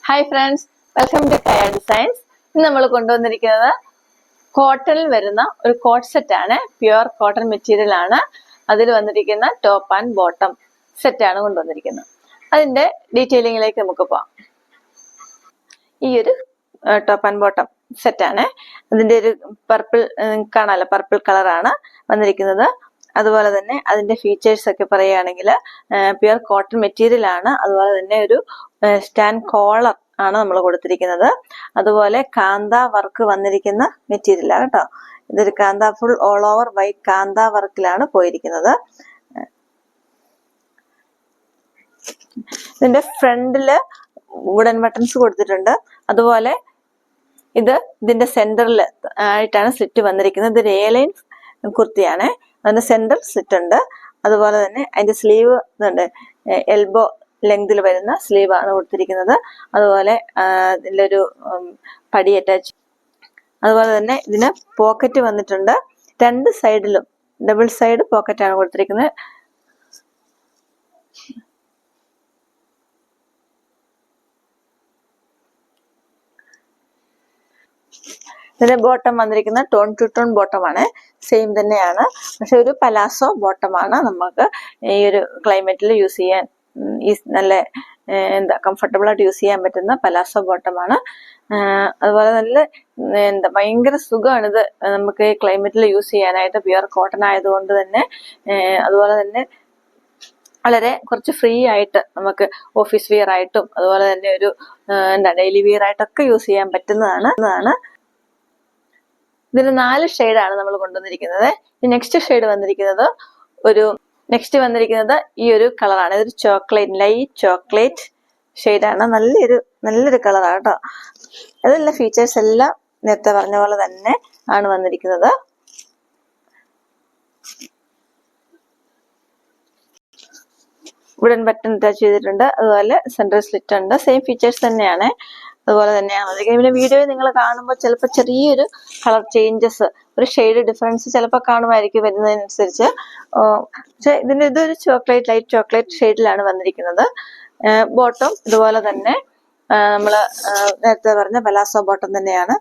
Hi friends, welcome to Kaya designs. ഇന്ന് നമ്മൾ കൊണ്ടുവന്നിരിക്കുന്നത് കോട്ടണിൽ വരുന്ന ഒരു കോട്ട് സെറ്റ് ആണ്. പ്യുവർ കോട്ടൺ മെറ്റീരിയൽ ആണ്. അതിൽ വന്നിരിക്കുന്ന ടോപ്പ് ആൻഡ് ബോട്ടം സെറ്റ് ആണ് കൊണ്ടുവന്നിരിക്കുന്നത്. അതിന്റെ ഡീറ്റെയിലിംഗിലേക്ക് നമുക്ക് പോകാം. ഈ ഒരു ടോപ്പ് ആൻഡ് ബോട്ടം സെറ്റ് ആണ്. അതിന്റെ ഒരു പർപ്പിൾ കാണാമല്ലോ, പർപ്പിൾ കളറാണ് വന്നിരിക്കുന്നത്. അതുപോലെ തന്നെ അതിന്റെ ഫീച്ചേഴ്സ് ഒക്കെ പറയുകയാണെങ്കിൽ പ്യുവർ കോട്ടൺ മെറ്റീരിയൽ ആണ്. അതുപോലെ തന്നെ ഒരു സ്റ്റാൻഡ് കോളർ ആണ് നമ്മൾ കൊടുത്തിരിക്കുന്നത്. അതുപോലെ കാന്ത വർക്ക് വന്നിരിക്കുന്ന മെറ്റീരിയൽ ആണ് കേട്ടോ. ഇതൊരു കാന്ത ഫുൾ ഓൾ ഓവർ വൈറ്റ് കാന്ത വർക്കിലാണ് പോയിരിക്കുന്നത്. ഇതിന്റെ ഫ്രണ്ടില് വുഡൻ ബട്ടൺസ് കൊടുത്തിട്ടുണ്ട്. അതുപോലെ ഇതിന്റെ സെന്ററിൽ ആയിട്ടാണ് സ്ലിറ്റ് വന്നിരിക്കുന്നത്. ഇതൊരു എയർലൈൻ കുർത്തിയാണ്. അതിന്റെ സെന്റർ സ്ലിറ്റ് ഉണ്ട്. അതുപോലെ തന്നെ അതിന്റെ സ്ലീവ് ഇതുണ്ട്, എൽബോ ലെങ്തിൽ വരുന്ന സ്ലീവ് ആണ് കൊടുത്തിരിക്കുന്നത്. അതുപോലെ ഇതിലൊരു പടി അറ്റാച്ച്. അതുപോലെ തന്നെ ഇതിന് പോക്കറ്റ് വന്നിട്ടുണ്ട്. രണ്ട് സൈഡിലും ഡബിൾ സൈഡ് പോക്കറ്റ് ആണ് കൊടുത്തിരിക്കുന്നത്. ഇതിന്റെ ബോട്ടം വന്നിരിക്കുന്നത് ടോൺ ടു ടോൺ ബോട്ടം ആണ്. സെയിം തന്നെയാണ്, പക്ഷെ ഒരു പലാസോ ബോട്ടം ആണ്. നമുക്ക് ഈ ഒരു ക്ലൈമറ്റിൽ യൂസ് ചെയ്യാൻ നല്ല കംഫർട്ടബിൾ ആയിട്ട് യൂസ് ചെയ്യാൻ പറ്റുന്ന പലാസോ ബോട്ടം ആണ്. അതുപോലെ നല്ല ഭയങ്കര സുഖമാണിത് നമുക്ക് ഈ ക്ലൈമറ്റിൽ യൂസ് ചെയ്യാനായിട്ട്. പ്യുവർ കോട്ടൺ ആയതുകൊണ്ട് തന്നെ അതുപോലെ തന്നെ വളരെ കുറച്ച് ഫ്രീ ആയിട്ട് നമുക്ക് ഓഫീസ് വിയർ ആയിട്ടും അതുപോലെ തന്നെ ഒരു ഡെയിലി വിയർ ആയിട്ടൊക്കെ യൂസ് ചെയ്യാൻ പറ്റുന്നതാണ്. ഇതിന് 4 ഷെയ്ഡാണ് നമ്മൾ കൊണ്ടുവന്നിരിക്കുന്നത്. ഈ നെക്സ്റ്റ് വന്നിരിക്കുന്നത് ഈ ഒരു കളറാണ്. ഇതൊരു ചോക്ലേറ്റ്, ലൈറ്റ് ചോക്ലേറ്റ് ഷെയ്ഡാണ്. നല്ലൊരു കളറാണ് കേട്ടോ. അതെല്ലാം ഫീച്ചേഴ്സ് എല്ലാം നേരത്തെ പറഞ്ഞ പോലെ തന്നെ ആണ് വന്നിരിക്കുന്നത്. വുഡൻ ബട്ടൺ അറ്റാച്ച് ചെയ്തിട്ടുണ്ട്. അതുപോലെ സെൻട്രൽ സ്ലിറ്റ് ഉണ്ട്. സെയിം ഫീച്ചേഴ്സ് തന്നെയാണ്. അതുപോലെ തന്നെയാണ് പിന്നെ വീഡിയോയിൽ നിങ്ങൾ കാണുമ്പോൾ ചിലപ്പോൾ ചെറിയൊരു കളർ ചേഞ്ചസ്, ഒരു ഷെയ്ഡ് ഡിഫറൻസ് ചിലപ്പോൾ കാണുമായിരിക്കും വരുന്നതിനനുസരിച്ച്. പക്ഷെ ഇതൊരു ലൈറ്റ് ചോക്ലേറ്റ് ഷെയ്ഡിലാണ് വന്നിരിക്കുന്നത്. ബോട്ടം ഇതുപോലെ തന്നെ നമ്മൾ നേരത്തെ പറഞ്ഞ പലാസോ ബോട്ടം തന്നെയാണ്.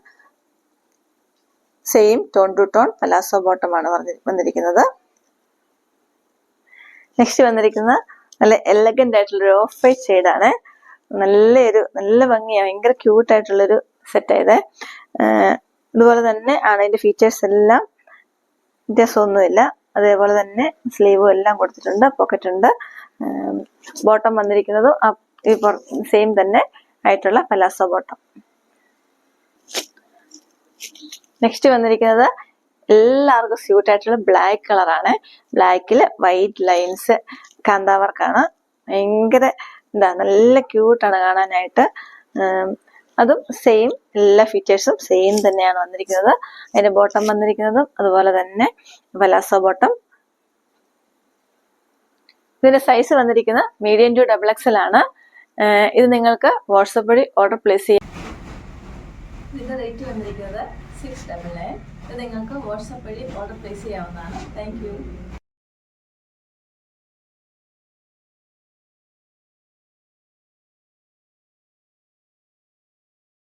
Same tone to tone palazzo ബോട്ടമാണ് വന്നിരിക്കുന്നത്. നെക്സ്റ്റ് വന്നിരിക്കുന്ന നല്ല എലഗന്റ് ആയിട്ടുള്ളൊരു ഓഫ് വൈറ്റ് ഷെയ്ഡാണ്. നല്ല ഭംഗിയാണ്, ഭയങ്കര ക്യൂട്ട് ആയിട്ടുള്ളൊരു സെറ്റായത്. ഇതുപോലെ തന്നെ ആണ് അതിന്റെ ഫീച്ചേഴ്സ് എല്ലാം, വ്യത്യാസമൊന്നുമില്ല. അതേപോലെ തന്നെ സ്ലീവും എല്ലാം കൊടുത്തിട്ടുണ്ട്, പോക്കറ്റ് ഉണ്ട്. ബോട്ടം വന്നിരിക്കുന്നതും സെയിം തന്നെ ആയിട്ടുള്ള പലാസോ ബോട്ടം. നെക്സ്റ്റ് വന്നിരിക്കുന്നത് എല്ലാവർക്കും സ്യൂട്ട് ആയിട്ടുള്ള ബ്ലാക്ക് കളറാണ്. ബ്ലാക്കിൽ വൈറ്റ് ലൈൻസ് കാന്ത വർക്കാണ്. ഭയങ്കര നല്ല ക്യൂട്ടാണ് കാണാനായിട്ട്. അതും സെയിം, എല്ലാ ഫീച്ചേഴ്സും സെയിം തന്നെയാണ് വന്നിരിക്കുന്നത്. അതിന്റെ ബോട്ടം വന്നിരിക്കുന്നതും അതുപോലെ തന്നെ പലാസോ ബോട്ടം. ഇതിന്റെ സൈസ് വന്നിരിക്കുന്നത് മീഡിയം ടു XXL ആണ്. ഇത് നിങ്ങൾക്ക് വാട്സപ്പ് വഴി ഓർഡർ പ്ലേസ് ചെയ്യാം. ഇതിന്റെ റേറ്റ് വന്നിരിക്കുന്നത് 699. ഇത് നിങ്ങൾക്ക് വാട്സപ്പ് വഴി ഓർഡർ പ്ലേസ് ചെയ്യാവുന്നതാണ്. Thank you.